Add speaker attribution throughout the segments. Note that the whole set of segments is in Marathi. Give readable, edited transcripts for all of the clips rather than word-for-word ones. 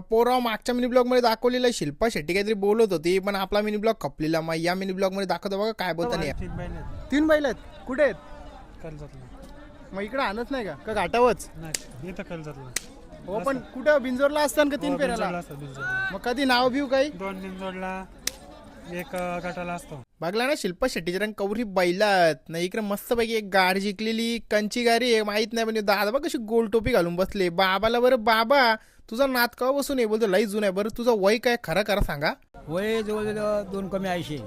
Speaker 1: पोराव मागच्या मिनी ब्लॉग मध्ये दाखवलेला शिल्पा शेट्टी काहीतरी बोलत होती, पण आपला मिनी ब्लॉग खपलेला. मग या मिनी ब्लॉग मध्ये दाखवतो बघा काय बोलता नाही.
Speaker 2: 3 बैल आहेत. कुठे आहेत?
Speaker 3: कर्जतला
Speaker 2: मग इकडे आणत नाही का घाटावच?
Speaker 3: नाही इथं कर्जतला.
Speaker 2: हो पण कुठं बिंजोरला असताना का 3 फेऱ्याला? मग कधी नाव बिव काही?
Speaker 3: 2 बिंजोडला, 1 गटाला असतो.
Speaker 1: बघला ना शिल्पा शेट्टीच्या रंग कवरी बैलात नाही. इकडे मस्त पैकी एक गाडी जिंकलेली कंची गाडी आहे, माहित नाही पण दादा बघ कशी गोल टोपी घालून बसले. बाबाला बरं बाबा तुझा नात का बसून बोलतो लई जुना आहे. बरं तुझं वय काय खरं खरं सांगा.
Speaker 4: वय जवळजवळ 2 कमी 80.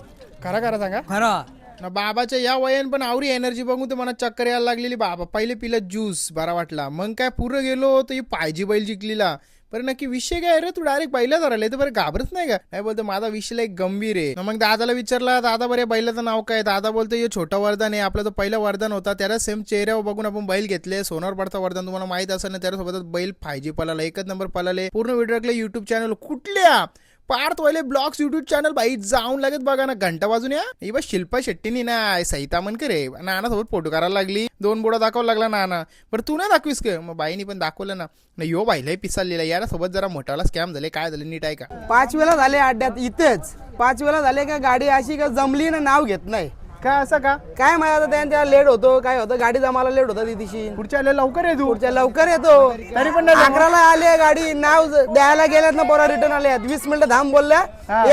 Speaker 1: खरं खरं सांगा.
Speaker 4: खरा
Speaker 1: ना बाबाच्या या वयान पण आवरी एनर्जी बघून तर मला चक्कर यायला लागलेली. बाबा पहिले पिलं ज्यूस बरा वाटला, मग काय पुरं गेलो तर ही पायजी बैल जिंकलीला. बरं नक्की विषय काय रे, तू डायरेक्ट बैला धरायला तर बरं घाबरत नाही का? काय बोलतो माझा विषय एक गंभीर आहे. मग दादाला विचारला, दादा बरे बैलाचं नाव काय? दादा बोलतो हे छोटा वरदान आहे. आपला तो पहिला वरदान होता त्याला सेम चेहऱ्यावर बघून आपण बैल घेतले. सोनार पडता वरदान तुम्हाला माहित असेल ना. त्यासोबतच बैल फायजी पळाला, एकच नंबर पळाले. पूर्ण व्हिडिओ टाकले युट्यूब चॅनल कुठल्या पार्थ वाले ब्लॉग्स युट्यूब चॅनल बाई जाऊन लागत बघा ना. घंटा वाजून या ही बस शिल्पा शेट्टीनी ना सहिता मन करे नाना सोबत फोटो करायला लागली. 2 बोडा दाखवायला लागला नाना. बरं तू ना दाखवीस का? मग बाईनी पण दाखवलं ना. यो बाईलाही पिसालेला याला सोबत जरा मोठाला स्कॅम झाले. काय झाले नीट आहे का?
Speaker 5: 5 वेळा झाले अड्ड्यात इथेच. 5 वेळा झाले का गाडी अशी का जमली ना नाव घेत नाही.
Speaker 2: काय असं का?
Speaker 5: काय माहिती आता त्यांच्या लेट होतो काय होतं, गाडी जमायला लेट होता ती दिवशी.
Speaker 2: पुढच्या आले लवकर आहे तू.
Speaker 5: पुढच्या लवकर येतो
Speaker 2: तरी पण नाही जमत.
Speaker 5: 11ला आली गाडी, नाव द्यायला गेल्यात ना पोरा रिटर्न आल्या. 20 मिनिटं थांब बोलल्या,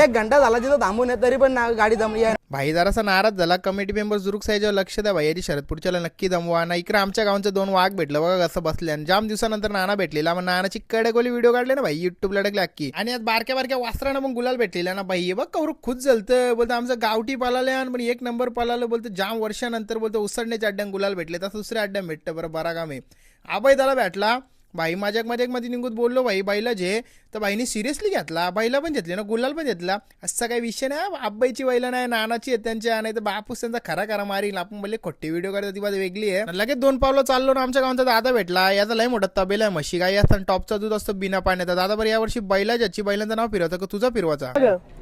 Speaker 5: 1 घंटा झाला तिथं थांबून तरी पण गाडी जमली.
Speaker 1: भाई जरासा नाराज झाला. कमिटी मेंबर जुरुक साईजवर लक्ष द्या भाई, याची शरद पुढच्याला नक्की जमवा ना. इकडे आमच्या गावांचं 2 वाघ भेटलं बघा कसं बसले. आणि जाम दिवसानंतर नाना भेटलेला. मग नानाची कडकोली व्हिडिओ काढले ना भाई, युट्यूबला टाकले अख्खी. आणि आज बारक्या बारक्या वासरानं मग गुलाल भेटलेला ना भाई. बघ कवर खुद जलतं बोलतं आमचं गावठी पळालं पण 1 नंबर पळालं बोलतं. जाम वर्षानंतर बोलतं उसडण्याच्या अड्ड्यान गुलाल भेटले. तसं दुसऱ्या अड्ड्यान भेटतं बरं बरा काम आहे. आबाई त्याला भेटला भाई. माझ्या मध्ये निघून बोललो भाई बैला जे तर बाईने सिरियसली घेतला. बैला पण घेतले ना, गुलाल पण घेतला. असा काही विषय नाही. आबाईची बैला नाही नानाची आहेत त्यांच्या, नाही तर बापूस त्यांचा खरा खरा मारील. आपण बोलले खोटी व्हिडिओ करतो ती बात वेगळी आहे. लगेच 2 पावलं चाललो ना. आमच्या गावाचा दादा भेटला. याचा लय मोठा तबेला आहे, म्हशी गाई असतात, टॉपचा दूध असतो बिना पाण्याचा. दादा बरं यावर्षी बैला ज्याची बैलांचं नाव फिरवतं का तुझा फिरवाचा?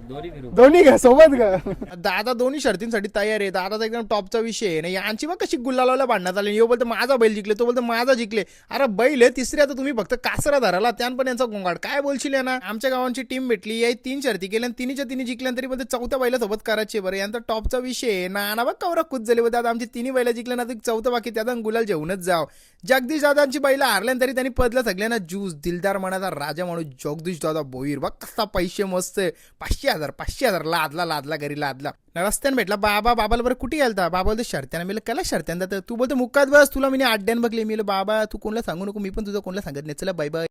Speaker 2: दोन्ही का सोबत का?
Speaker 1: दादा दोन्ही शर्तींसाठी तयार आहे. दादाचा एकदम टॉपचा विषय आहे. यांची मग कशी गुल्लाला भांडण्यात आली. यो बोलतो माझा बैल जिंकले, तो बोलतो माझा जिंकले. अरे बैल आहे तिसऱ्या तर तुम्ही फक्त कासरा धराला त्यान पण यांचा गोंगाट. काय बोलशील ना. आमच्या गावांची टीम भेटली, या 3 शर्ती केल्या, 3च्या 3 जिंकल्या. तरी बोलते 4थ्या बैला सोबत करायचे. बरं यांचा टॉपचा विषय आहे ना. बघ कवरा खुद झाले बोलते आता आमची 3 बैला जिंकल्या ना, 4थं बाकी त्याचा गुलाल जेवूनच जाव. जगदीश दादांची बैला हारल्या तरी त्यांनी पदला सगळ्यांना ज्यूस दिलदार मनाचा राजा म्हणून जगदीश दादा बोईर. बघ कसा पैसे मस्त 500,000 लादला घरी लादला. रस्त्याने भेटला बाबाला बरं कुठे गेलता? बाबा बोलतो शर्त्यानं. मी कला शर्त्यानं तू बोलतो मुक्कात बस तुला मी 8 बघले. मी बाबा तू कोणाला सांगू नको, मी पण तुझं कोणाला सांगत नाही. चला बाय बाय.